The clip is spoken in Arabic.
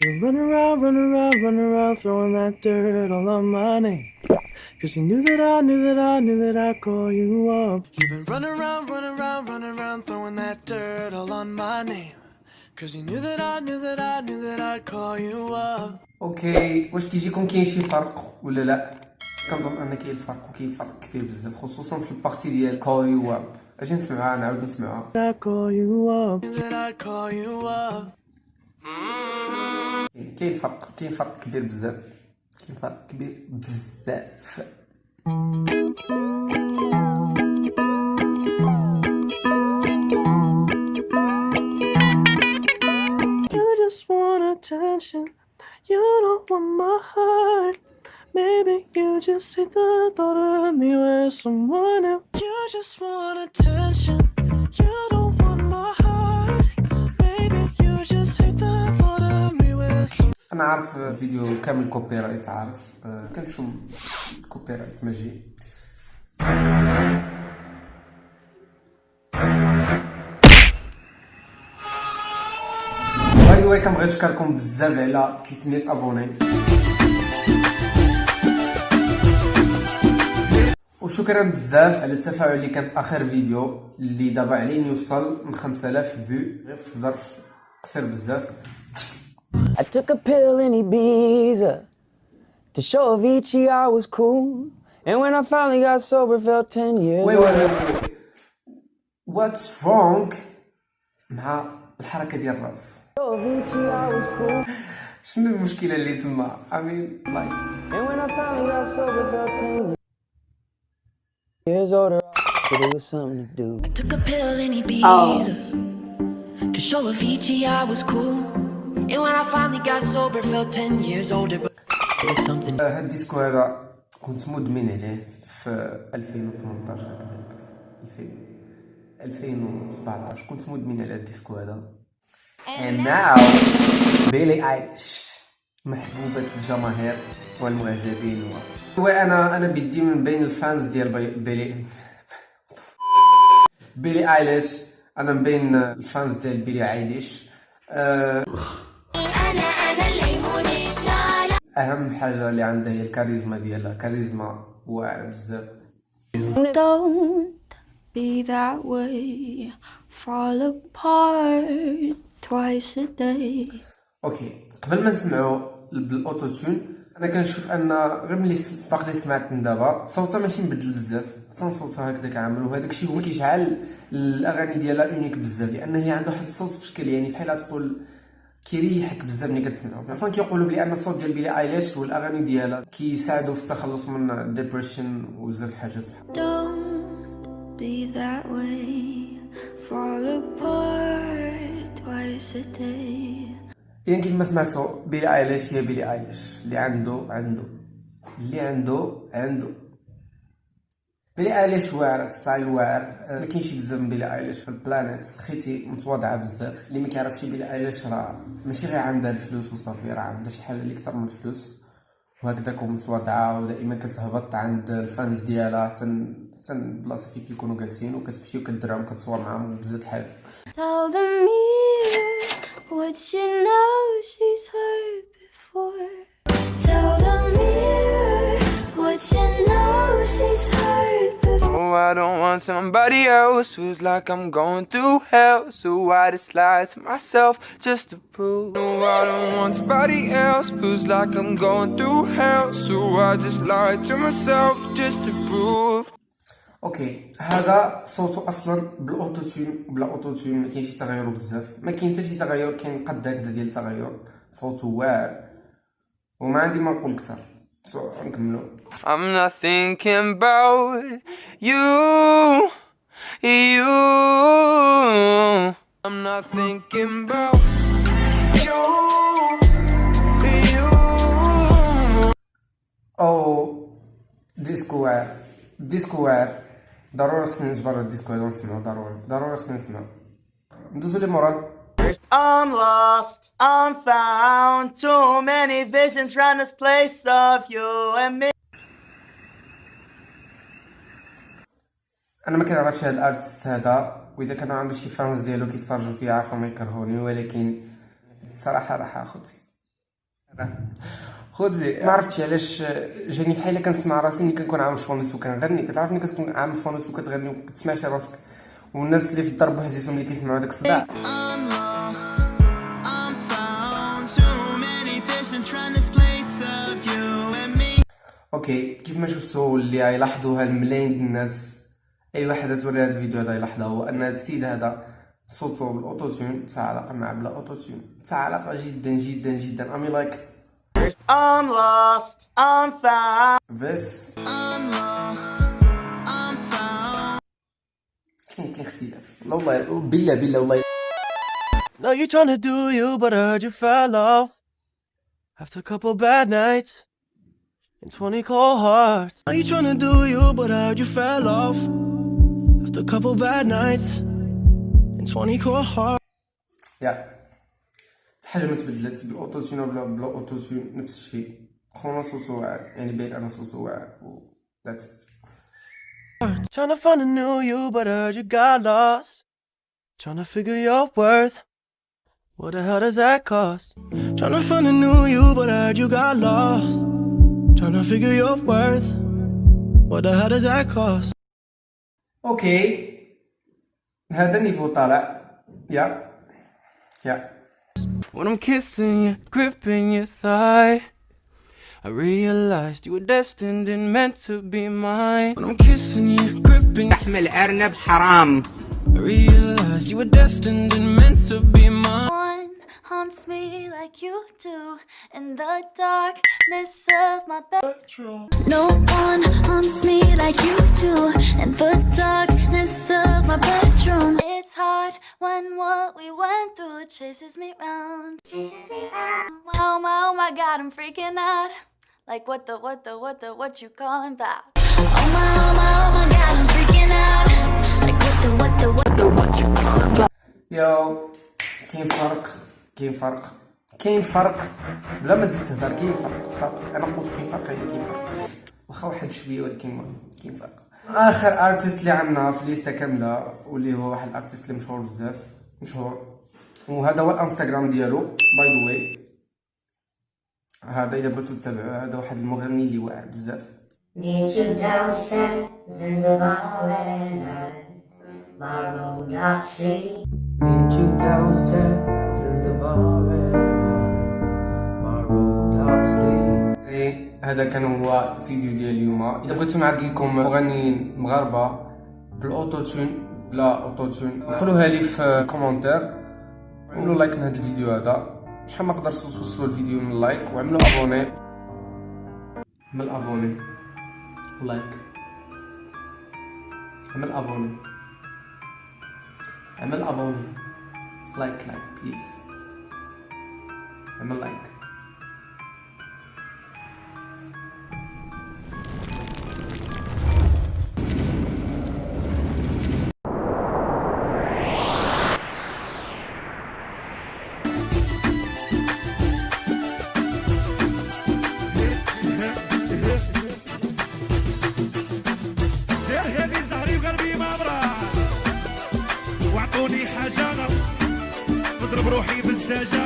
Run around, throwing that dirt all on my name. Cause you knew that I'd call you up. You've been running around, throwing that dirt all on my name. Cause you knew that I'd call you up. اوكي، واش كيجيكم كاين شي فرق ولا لا؟ كنظن ان كاين فرق، وكاين فرق كبير بزاف، خصوصا في البارتي ديال كول يو اب. اجي نسمعها، نعاود نسمعها. كاين فرق كبير بزاف، كاين فرق كبير بزاف. You just want attention, you don't want my heart. Maybe you just hate the thought of me with someone else. You just want attention, you don't want my heart. Maybe you just hate the thought of me with someone else. انا عارف فيديو كامل كوبي رايت، عارف كنشوف كوبي رايت ماشي. باي ذا واي، كنبغي نشكركم بزاف على 300 ابوني، وشكرا بزاف على التفاعل اللي كان في اخر فيديو اللي دابا عليه يوصل من 5000 فيو غير في ظرف قصير بزاف. I took a pill in Ibiza to show Avicii I was cool. And when I finally got sober, felt 10 years. wait. What's wrong مع الحركة ديال الراس؟ Show Avicii I was cool. شنو المشكلة اللي تما؟ like. And when I finally got sober, felt 10 years older. But it was something to do. I took a pill in Ibiza to show Avicii I was cool. And when I finally got sober, felt 10 years older. But it was something. هاد الديسكو هذا كنت مدمن عليه في 2018 هكذاك، في 2017 كنت مدمن على الديسكو هذا. And now بيلي ايليش محبوبة الجماهير والمعجبين انا بدي من بين الفانز ديال بيلي ايليش، انا من بين الفانز ديال بيلي ايليش. اهم حاجه اللي عندها هي الكاريزما ديالها، كاريزما واعره بزاف. Don't be that way, fall apart twice a day. اوكي، قبل ما نسمعوا بالاوتو تون، انا كنشوف ان غير ملي سبق لي سمعت من دابا صوتها ماشي مبدل بزاف، حتى صوتها هكذاك عامل، وهذاك الشيء هو كيجعل الاغاني ديالها اونيك بزاف، لان هي عندها واحد الصوت بشكل يعني بحال تقول كيريحك بزاف ملي كتسمعو. اصلا كيقولوا بلي ان الصوت ديال بيلي ايليش والاغاني ديالها كيساعدوا في التخلص من الديبريشن وبزاف الحاجات. Don't be that way, fall apart twice a day. يعني كيف ما سمعتوا بيلي ايليش هي بيلي ايليش اللي عنده بيلي ايليش واعر، ستايل واعر. ما كاينش بزاف من بيلي ايليش في البلانيت، خيتي متواضعه بزاف. اللي ما كيعرفش بيلي ايليش راه ماشي غير عندها الفلوس وصافي، راه عندها شي حاجه اللي اكثر من الفلوس، وهكذاك متواضعه ودائما كتهبط عند الفانز ديالها حتى البلاصه فين كيكونوا جالسين، وكتمشي وكدرهم كتصور معاهم بزاف الحاجات. Tell the mirror what you know she's heard before. Tell the mirror what you know she's heard before. Oh, I don't want somebody else who's like I'm going through hell, so I just lie to myself just to prove. No, I don't want somebody else who's like I'm going through hell, so I just lie to myself just to prove. اوكي، هذا صوته اصلا بالاوتو تون بلا اوتو تون ما كاينش شي تغير بزاف، ما كاين حتى شي تغير، كاين قد هكذا ديال التغير. صوته واعر وما عندي ما نقول اكثر، نكملوا. I'm not thinking about you. I'm not thinking about you. او ديسكو واعر، ضروري خصني نجبر الديسكو هذا ونسمعو، ضروري خصني نسمعو. ندوزو لي مورا. I'm lost, I'm found. Too many visions round this place of you and me. انا ما كنعرفش هاد الارتست هذا، واذا كانوا عنده شي فانز ديالو كيتفرجوا فيه عارفين ما يكرهوني، ولكن صراحه راح اخوتي خذي ما عرفتش علاش جاني بحال الا كنسمع راسي ملي كنكون عامل فونس وكنغني. كتعرف ملي كتكون عامل فونس وكتغني وكتسمعش راسك والناس اللي في الدار بوحديتهم اللي كيسمعوا داك الصداع. I'm lost, I'm found. Too many visions run this place of you and me. اوكي كيف ما شفتوا اللي غيلاحظوها الملايين ديال الناس، اي واحد توري هذا الفيديو هذا يلاحظها، هو ان هذا السيد هذا صوته بالاوتوتيون تا علاقه مع بلا اوتوتيون تا علاقه جدا جدا جدا. امي لايك I'm lost, I'm found. بس I'm lost, I'm found. كاين اختلاف والله بالله والله. Now you're trying to do you, but I heard you fell off after a couple bad nights and 20 cold hearts. Now you're trying to do you, but I heard you fell off after a couple bad nights and 20 cold hearts. يا حاجه ما تبدلت بالاوتوتيون ولا بلا اوتوتيون نفس الشيء. خونا صوته واعر يعني باين انا صوته واعر و that's it. Trying to find a new you, but I heard you got lost. Trying to figure your worth. What the hell does that cost? Trying to find a new you, but I heard you got lost. Trying to figure your worth. What the hell does that cost? اوكي هذا نيفو طالع. يا When I'm kissing you, gripping your thigh, I realized you were destined and meant to be mine. When I'm kissing you, gripping, تحمل أرنب حرام. I realized you were destined and meant to be mine. One haunts me like you do in the darkness of my bedroom. No one haunts me like you do in the darkness of my bedroom. It's hard when what we went through chases me round. Oh my God, I'm freaking out. Like what you calling back? Oh my God, I'm freaking out. Like what you calling back? يو كاين فرق بلا ما تزيد تهضر. كاين فرق صافي انا قلت كاين فرق هي كاين فرق واخا واحد شويه ولكن المهم كاين فرق. اخر ارتست اللي عندنا في الليسته كامله واللي هو واحد الارتست اللي مشهور بزاف وهذا هو الانستغرام ديالو باي ذا واي. هذا اذا بغيتو تتابعوه هذا واحد المغني اللي واعر بزاف. Meet you downstairs in the bar and my road up sleep. Meet you downstairs in the bar and my road up sleep. هذا كان هو الفيديو ديال اليوم. اذا بغيتو نعرض لكم مغنيين مغاربه بالاوتوتون بلا اوتوتون قولوها لي في الكومونتير وعملوا لايك لهذا الفيديو هذا. شحال ما قدرتوا توصلوا الفيديو من لايك وعملوا ابوني. عمل ابوني لايك عمل ابوني لايك بليز عمل لايك. واعطوني حاجة نضرب روحي بالزجاجة.